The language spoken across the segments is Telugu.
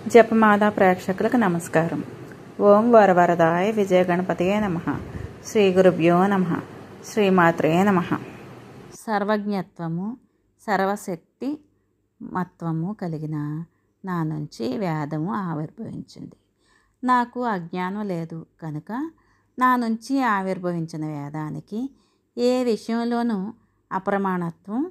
జపమాల ప్రేక్షకులకు నమస్కారం. ఓం వరవరదాయ విజయ గణపతయే నమః. శ్రీ గురుభ్యో నమః. శ్రీమాత్రే నమః. సర్వజ్ఞత్వము సర్వశక్తి మత్వము కలిగిన నా నుంచి వేదము ఆవిర్భవించింది. నాకు అజ్ఞానం లేదు కనుక నా నుంచి ఆవిర్భవించిన వేదానికి ఏ విషయంలోనూ అప్రమాణత్వం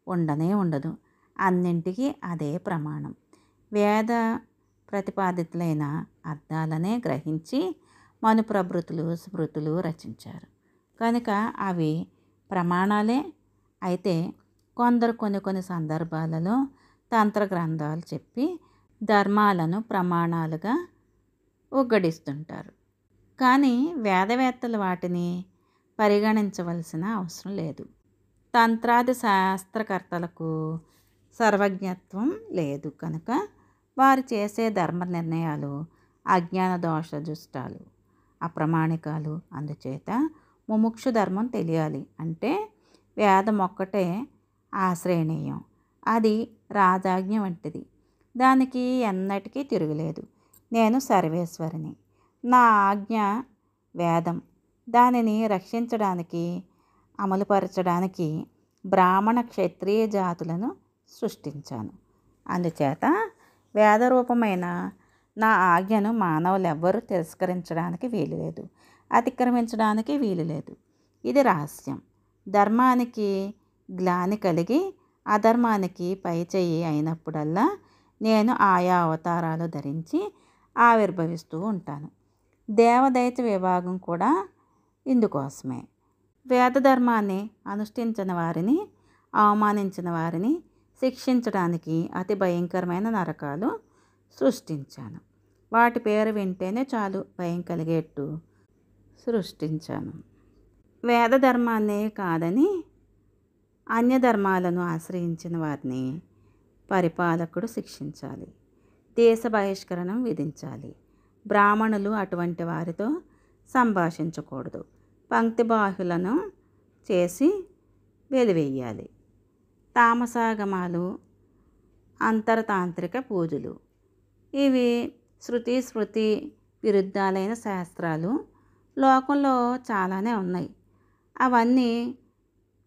ఉండనే ఉండదు. అన్నింటికీ అదే ప్రమాణం. వేద ప్రతిపాదితులైన అర్థాలనే గ్రహించి మనుప్రభృతులు స్మృతులు రచించారు కనుక అవి ప్రమాణాలే. అయితే కొందరు కొన్ని సందర్భాలలో తంత్ర గ్రంథాలు చెప్పి ధర్మాలను ప్రమాణాలుగా ఉగ్గడిస్తుంటారు. కానీ వేదవేత్తలు వాటిని పరిగణించవలసిన అవసరం లేదు. తంత్రాది శాస్త్రకర్తలకు సర్వజ్ఞత్వం లేదు కనుక వారు చేసే ధర్మ నిర్ణయాలు అజ్ఞాన దోషజుష్టాలు, అప్రమాణికాలు. అందుచేత ముముక్షు ధర్మం తెలియాలి అంటే వేదం ఒక్కటే ఆశ్రయణీయం. అది రాజాజ్ఞ వంటిది. దానికి ఎన్నటికీ తిరుగులేదు. నేను సర్వేశ్వరిని. నా ఆజ్ఞ వేదం. దానిని రక్షించడానికి అమలుపరచడానికి బ్రాహ్మణ క్షత్రియ జాతులను సృష్టించాను. అందుచేత వేదరూపమైన నా ఆజ్ఞను మానవులెవ్వరూ తిరస్కరించడానికి వీలులేదు, అతిక్రమించడానికి వీలులేదు. ఇది రహస్యం. ధర్మానికి గ్లాని కలిగి అధర్మానికి పైచేయి అయినప్పుడల్లా నేను ఆయా అవతారాలు ధరించి ఆవిర్భవిస్తూ ఉంటాను. దేవదైత విభాగం కూడా ఇందుకోసమే. వేదధర్మాన్ని అనుష్ఠించిన వారిని, అవమానించిన వారిని శిక్షించడానికి అతి భయంకరమైన నరకాలు సృష్టించాను. వాటి పేరు వింటేనే చాలు భయం కలిగేట్టు సృష్టించాను. వేదధర్మాన్నే కాదని అన్యధర్మాలను ఆశ్రయించిన వారిని పరిపాలకుడు శిక్షించాలి, దేశ బహిష్కరణం విధించాలి. బ్రాహ్మణులు అటువంటి వారితో సంభాషించకూడదు. పంక్తిబాహులను చేసి వెలివేయాలి. తామసాగమాలు, అంతరతాంత్రిక పూజలు, ఇవి శృతి స్మృతి విరుద్ధాలైన శాస్త్రాలు లోకంలో చాలానే ఉన్నాయి. అవన్నీ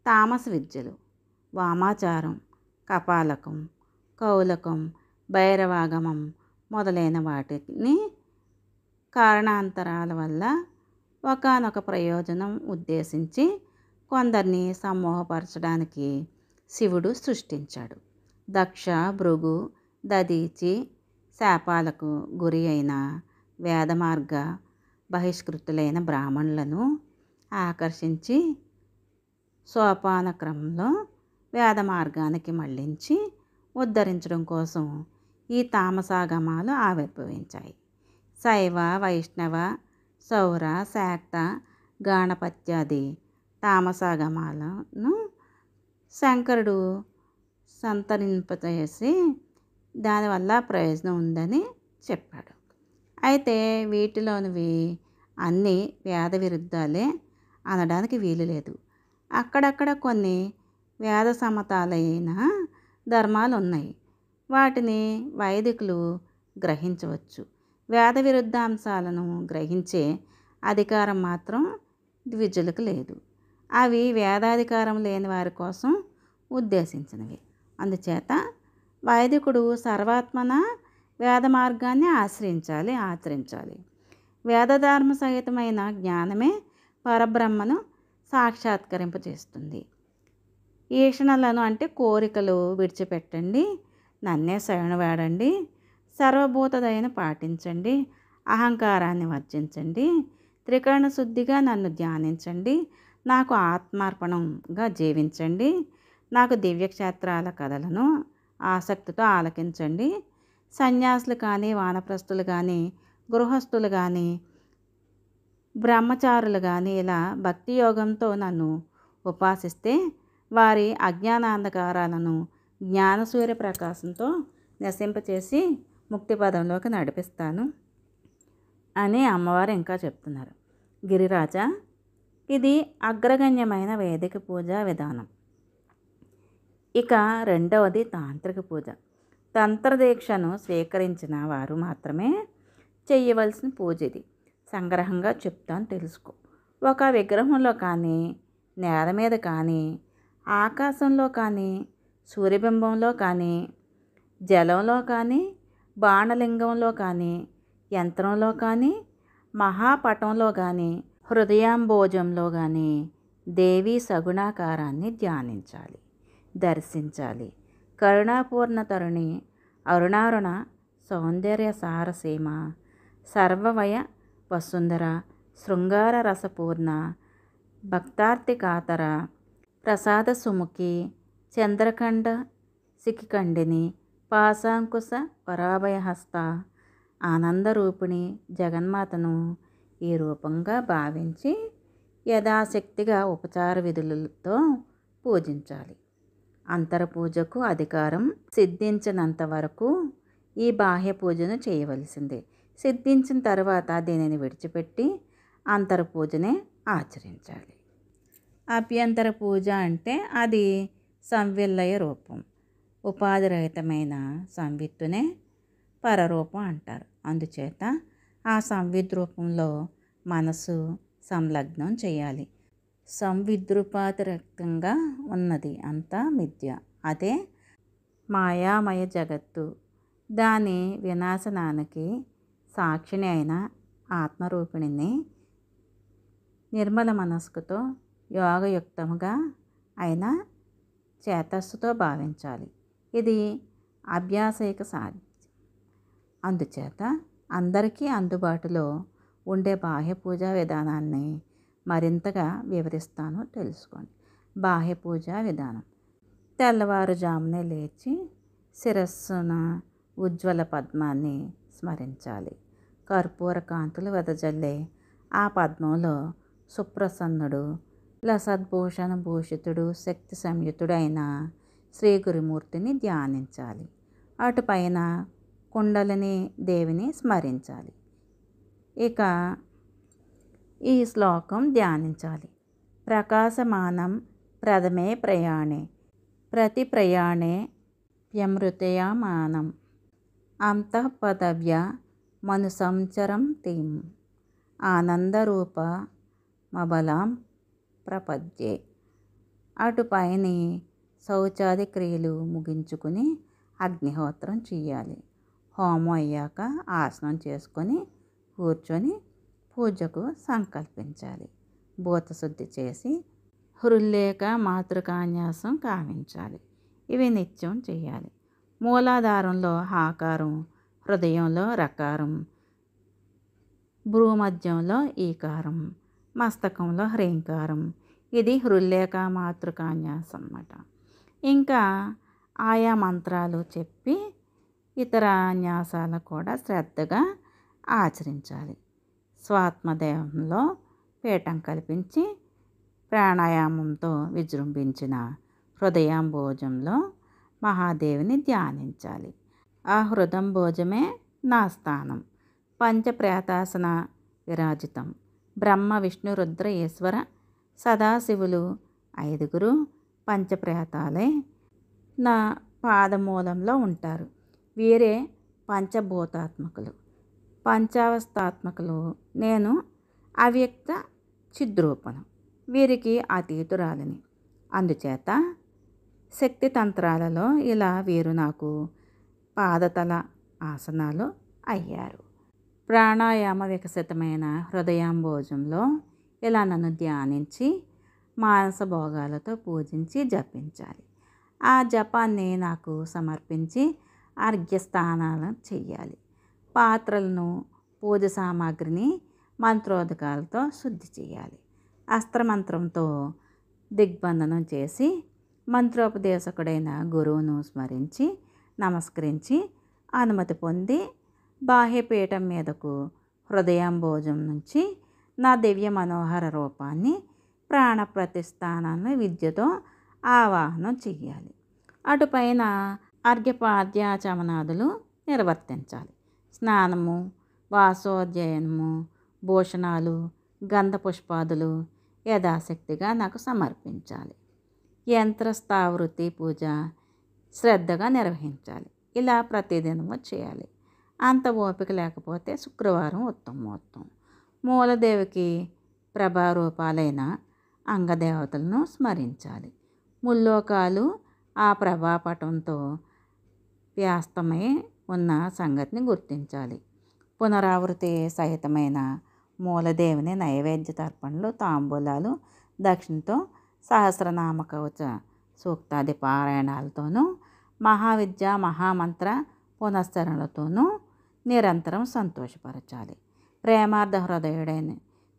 తామస విద్యలు. వామాచారం, కపాలకం, కౌలకం, భైరవాగమం మొదలైన వాటిని కారణాంతరాల వల్ల ఒకానొక ప్రయోజనం ఉద్దేశించి కొందరిని సమ్మోహపరచడానికి శివుడు సృష్టించాడు. దక్ష, భృగు, దదీచి శాపాలకు గురి అయిన వేదమార్గ బహిష్కృతులైన బ్రాహ్మణులను ఆకర్షించి సోపాన క్రమంలో వేద మార్గానికి మళ్లించి ఉద్ధరించడం కోసం ఈ తామసాగమాలు ఆవిర్భవించాయి. శైవ, వైష్ణవ, సౌర, శాక్త, గాణపత్యాది తామసాగమాలను శంకరుడు సంతరింపచేసి దానివల్ల ప్రయోజనం ఉందని చెప్పాడు. అయితే వీటిలోనివి అన్నీ వేద విరుద్ధాలే అనడానికి వీలు లేదు. అక్కడక్కడ కొన్ని వేద సమ్మతాలైన ధర్మాలు ఉన్నాయి. వాటిని వైదికులు గ్రహించవచ్చు. వేద విరుద్ధాంశాలను గ్రహించే అధికారం మాత్రం ద్విజులకు లేదు. అవి వేదాధికారం లేని వారి కోసం ఉద్దేశించినవి. అందుచేత వైదికుడు సర్వాత్మన వేద మార్గాన్ని ఆచరించాలి. వేదధర్మ సహితమైన జ్ఞానమే పరబ్రహ్మను సాక్షాత్కరింపజేస్తుంది. ఈషణలను అంటే కోరికలు విడిచిపెట్టండి, నన్నే శరణు వేడండి, సర్వభూతదయను పాటించండి, అహంకారాన్ని వర్జించండి, త్రికరణ శుద్ధిగా నన్ను ధ్యానించండి, నాకు ఆత్మార్పణంగా జీవించండి, నాకు దివ్యక్షేత్రాల కథలను ఆసక్తితో ఆలకించండి. సన్యాసులు కానీ, వానప్రస్థులు కానీ, గృహస్థులు కానీ, బ్రహ్మచారులు కానీ ఇలా భక్తి యోగంతో నన్ను ఉపాసిస్తే వారి అజ్ఞానాంధకారాలను జ్ఞానసూర్య ప్రకాశంతో నశింపచేసి ముక్తి పదంలోకి నడిపిస్తాను అని అమ్మవారు ఇంకా చెప్తున్నారు. గిరిరాజా, ఇది అగ్రగణ్యమైన వేదిక పూజా విధానం. ఇక రెండవది తాంత్రిక పూజ. తంత్రదీక్షను స్వీకరించిన వారు మాత్రమే చేయవలసిన పూజ ఇది. సంగ్రహంగా చెప్తాను తెలుసుకో. ఒక విగ్రహంలో కానీ, నేల మీద కానీ, ఆకాశంలో కానీ, సూర్యబింబంలో కానీ, జలంలో కానీ, బాణలింగంలో కానీ, యంత్రంలో కానీ, మహాపటంలో కానీ, హృదయాంబోజంలో కానీ దేవీ సగుణాకారాన్ని ధ్యానించాలి, దర్శించాలి. కరుణాపూర్ణ తరుణి, అరుణారుణ సౌందర్య సారసీమ, సర్వవయ వసుంధర, శృంగార రసపూర్ణ, భక్తార్తికాతర, ప్రసాద సుముఖి, చంద్రఖండ శిఖిఖండిని, పాశాంకుశ పరాభయహస్త, ఆనందరూపిణి జగన్మాతను ఈ రూపంగా భావించి యథాశక్తిగా ఉపచార విధులతో పూజించాలి. అంతరపూజకు అధికారం సిద్ధించినంత వరకు ఈ బాహ్య పూజను చేయవలసిందే. సిద్ధించిన తర్వాత దీనిని విడిచిపెట్టి అంతరపూజనే ఆచరించాలి. అభ్యంతర పూజ అంటే అది సంవిల్లయ రూపం. ఉపాధిరహితమైన సంవిత్తునే పరరూపం అంటారు. అందుచేత ఆ సంవిద్ రూపంలో మనసు సంలగ్నం చేయాలి. సంవిద్రూపాతిరక్తంగా ఉన్నది అంతా మిథ్య. అదే మాయామయ జగత్తు. దాని వినాశనానికి సాక్షిని అయిన ఆత్మరూపిణిని నిర్మల మనస్కుతో యోగయుక్తముగా అయిన చేతస్సుతో భావించాలి. ఇది అభ్యాసైక సాధ్యం. అందుచేత అందరికీ అందుబాటులో ఉండే బాహ్య పూజా విధానాన్ని మరింతగా వివరిస్తాను, తెలుసుకోండి. బాహ్య పూజా విధానం: తెల్లవారుజామునే లేచి శిరస్సున ఉజ్వల పద్మాన్ని స్మరించాలి. కర్పూర కాంతులు వెదజల్లే ఆ పద్మంలో సుప్రసన్నుడు, లసద్భూషణ భూషితుడు, శక్తి సంయుతుడు అయిన శ్రీ గురుమూర్తిని ధ్యానించాలి. అటుపైన కుండలిని దేవిని స్మరించాలి. ఇక ఈ శ్లోకం ధ్యానించాలి. ప్రకాశమానం ప్రథమే ప్రయాణే, ప్రతి ప్రయాణే వ్యమృతయమానం, అంతఃపదవ్య మనుసంచరం తీం, ఆనందరూప మబలాం ప్రపద్యే. అటుపైని శౌచాది క్రియలు ముగించుకుని అగ్నిహోత్రం చేయాలి. హోమం అయ్యాక ఆసనం చేసుకొని కూర్చొని పూజకు సంకల్పించాలి. భూతశుద్ధి చేసి హృల్లేఖ మాతృకాన్యాసం కావించాలి. ఇవి నిత్యం చేయాలి. మూలాధారంలో హాకారం, హృదయంలో రకారం, భ్రూమధ్యంలో ఈకారం, మస్తకంలో హ్రీంకారం. ఇది హృల్లేఖ మాతృకాన్యాసం అన్నమాట. ఇంకా ఆయా మంత్రాలు చెప్పి ఇతర న్యాసాలు కూడా శ్రద్ధగా ఆచరించాలి. స్వాత్మదేహంలో పీఠం కల్పించి ప్రాణాయామంతో విజృంభించిన హృదయాంబోజంలో మహాదేవిని ధ్యానించాలి. ఆ హృదంబోజమే నా స్థానం. పంచప్రేతాసన విరాజితం. బ్రహ్మ విష్ణు రుద్ర ఈశ్వర సదాశివులు ఐదుగురు పంచప్రేతాలే నా పాదమూలంలో ఉంటారు. వీరే పంచభూతాత్మకులు, పంచావస్థాత్మకులు. నేను అవ్యక్త చిద్రూపను, వీరికి అతీతురాలిని. అందుచేత శక్తి తంత్రాలలో ఇలా వీరు నాకు పాదతల ఆసనాలు అయ్యారు. ప్రాణాయామ వికసితమైన హృదయాంబోజంలో ఇలా నన్ను ధ్యానించి మానస భోగాలతో పూజించి జపించాలి. ఆ జపాన్ని నాకు సమర్పించి అర్ఘ్యస్థానాలను చెయ్యాలి. పాత్రలను, పూజ సామాగ్రిని మంత్రోదకాలతో శుద్ధి చేయాలి. అస్త్రమంత్రంతో దిగ్బంధనం చేసి మంత్రోపదేశకుడైన గురువును స్మరించి నమస్కరించి అనుమతి పొంది బాహ్యపీఠం మీదకు హృదయాంబోజం నుంచి నా దివ్య మనోహర రూపాన్ని ప్రాణప్రతిష్ఠానాన్ని విద్యతో ఆవాహనం చెయ్యాలి. అటుపైన అర్ఘ్యపాద్యాచమనాదులు నిర్వర్తించాలి. స్నానము, వాసోధ్యయనము, భూషణాలు, గంధ పుష్పాదులు యథాశక్తిగా నాకు సమర్పించాలి. యంత్రస్థావృతి పూజ శ్రద్ధగా నిర్వహించాలి. ఇలా ప్రతిదినము చేయాలి. అంత ఓపిక లేకపోతే శుక్రవారం ఉత్తమోత్తం. మూలదేవికి ప్రభారూపాలైన అంగదేవతలను స్మరించాలి. ముల్లోకాలు ఆ ప్రభాపటంతో వ్యాస్తమై ఉన్న సంగతిని గుర్తించాలి. పునరావృతి సహితమైన మూలదేవిని నైవేద్య తర్పణలు, తాంబూలాలు, దక్షిణతో సహస్రనామ కవచ సూక్తాది పారాయణాలతోనూ మహావిద్య మహామంత్ర పునశ్చరణలతోనూ నిరంతరం సంతోషపరచాలి. ప్రేమార్థ హృదయుడైన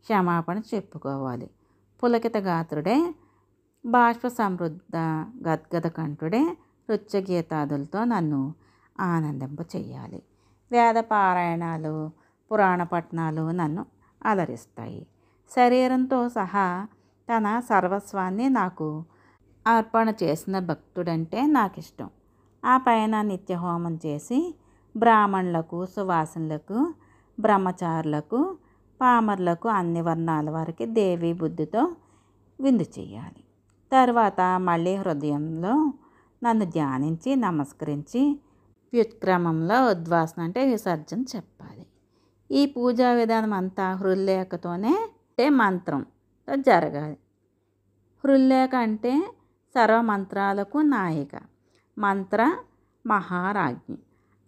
క్షమాపణ చెప్పుకోవాలి. పులకిత గాత్రుడే బాష్ప సమృద్ధ గద్గద కంఠుడే నృత్య గీతాదులతో నన్ను ఆనందింప చెయ్యాలి. వేద పారాయణాలు, పురాణ పఠనాలు నన్ను అలరిస్తాయి. శరీరంతో సహా తన సర్వస్వాన్ని నాకు అర్పణ చేసిన భక్తుడంటే నాకు ఇష్టం. ఆ పైన నిత్యహోమం చేసి బ్రాహ్మణులకు, సువాసనులకు, బ్రహ్మచారులకు, పామరులకు, అన్ని వర్ణాల వారికి దేవీ బుద్ధితో విందు చేయాలి. తర్వాత మళ్ళీ హృదయంలో నన్ను ధ్యానించి నమస్కరించి వ్యుత్క్రమంలో ఉద్వాసన అంటే విసర్జన చెప్పాలి. ఈ పూజా విధానం అంతా హృల్లేఖతోనే మంత్రంతో జరగాలి. హృల్లేఖ అంటే సర్వమంత్రాలకు నాయిక, మంత్ర మహారాజ్ఞి.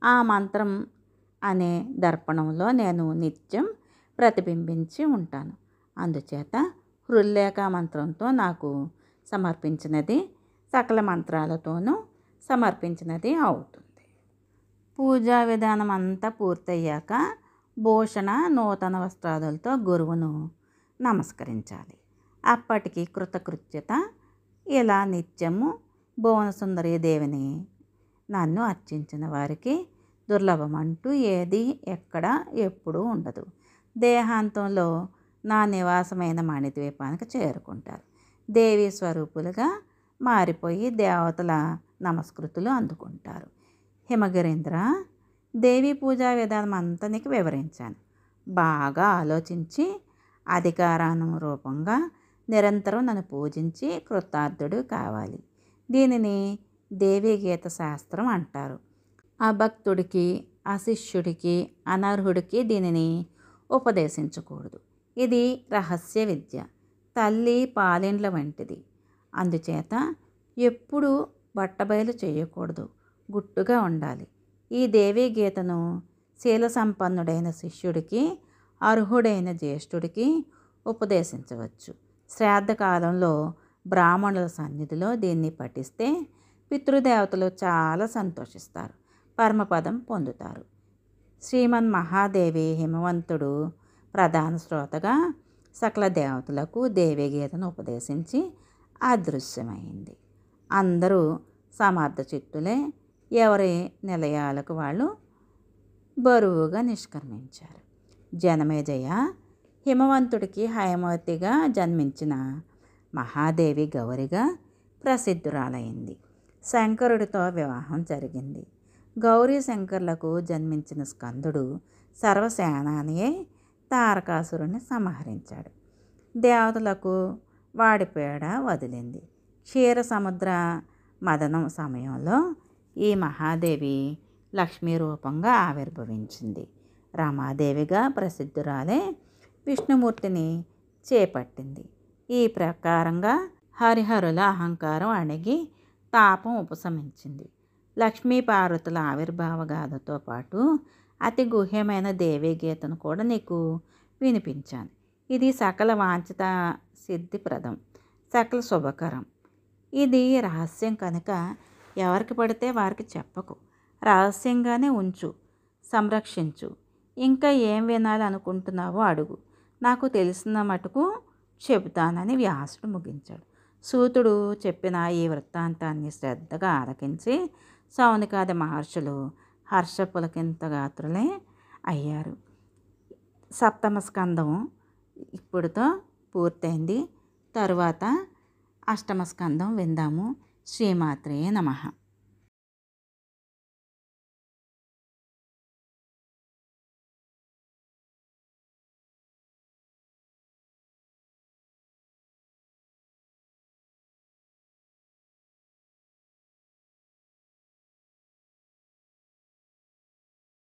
ఆ మంత్రం అనే దర్పణంలో నేను నిత్యం ప్రతిబింబించి ఉంటాను. అందుచేత హృల్లేఖ మంత్రంతో నాకు సమర్పించినది సకల మంత్రాలతోనూ సమర్పించినది అవుతుంది. పూజా విధానం అంతా పూర్తయ్యాక భూషణ నూతన వస్త్రాదులతో గురువును నమస్కరించాలి. అప్పటికి కృతకృత్యత ఇలా నిత్యము భువనసుందరీ దేవిని నన్ను అర్చించిన వారికి దుర్లభమంటూ ఏది ఎక్కడ ఎప్పుడూ ఉండదు. దేహాంతంలో నా నివాసమైన మణిద్వీపానికి చేరుకుంటారు. దేవీ స్వరూపులుగా మారిపోయి దేవతల నమస్కృతులు అందుకుంటారు. హిమగిరీంద్ర, దేవీ పూజా విధానం అంతా నీకు వివరించాను. బాగా ఆలోచించి అధికారానురూపంగా నిరంతరం నన్ను పూజించి కృతార్థుడు కావాలి. దీనిని దేవీ గీత శాస్త్రం అంటారు. అభక్తుడికి, అశిష్యుడికి, అనర్హుడికి దీనిని ఉపదేశించకూడదు. ఇది రహస్య విద్య, తల్లి పాలిండ్ల వంటిది. అందుచేత ఎప్పుడూ బట్టబయలు చేయకూడదు, గుట్టుగా ఉండాలి. ఈ దేవీ గీతను శీల సంపన్నుడైన శిష్యుడికి, అర్హుడైన జ్యేష్ఠుడికి ఉపదేశించవచ్చు. శ్రాద్ధ కాలంలో బ్రాహ్మణుల సన్నిధిలో దీన్ని పఠిస్తే పితృదేవతలు చాలా సంతోషిస్తారు, పరమపదం పొందుతారు. శ్రీమన్ మహాదేవి హిమవంతుడు ప్రధాన శ్రోతగా సకల దేవతలకు దేవీ గీతను ఉపదేశించి అదృశ్యమైంది. అందరూ సమర్థ చిత్తులే, ఎవరి నిలయాలకు వాళ్ళు బరువుగా నిష్క్రమించారు. జనమేజయ, హిమవంతుడికి హయమవతిగా జన్మించిన మహాదేవి గౌరిగా ప్రసిద్ధురాలైంది. శంకరుడితో వివాహం జరిగింది. గౌరీ శంకర్లకు జన్మించిన స్కందుడు సర్వసేనానియే తారకాసురుని సంహరించాడు. దేవతలకు వాడి పీడ వదిలింది. క్షీర సముద్ర మదనం సమయంలో ఈ మహాదేవి లక్ష్మీ రూపంగా ఆవిర్భవించింది. రమాదేవిగా ప్రసిద్ధురాలే విష్ణుమూర్తిని చేపట్టింది. ఈ ప్రకారంగా హరిహరుల అహంకారం అణిగి తాపం ఉపశమించింది. లక్ష్మీ పార్వతుల ఆవిర్భావ గాథతో పాటు అతి గుహ్యమైన దేవీ గీతను కూడా నీకు వినిపించాను. ఇది సకల వాంఛిత సిద్ధిప్రదం, సకల శుభకరం. ఇది రహస్యం కనుక ఎవరికి పడితే వారికి చెప్పకు. రహస్యంగానే ఉంచు, సంరక్షించు. ఇంకా ఏం వినాలనుకుంటున్నావో అడుగు, నాకు తెలిసిన మటుకు చెబుతానని వ్యాసుడు ముగించాడు. సూతుడు చెప్పిన ఈ వృత్తాంతాన్ని శ్రద్ధగా ఆలకించి సౌనికాది మహర్షులు హర్షపులకింతగాత్రులే అయ్యారు. సప్తమ స్కందం ఇప్పుడుతో పూర్తయింది. తరువాత అష్టమ స్కందం విందాము. శ్రీమాత్రే నమః.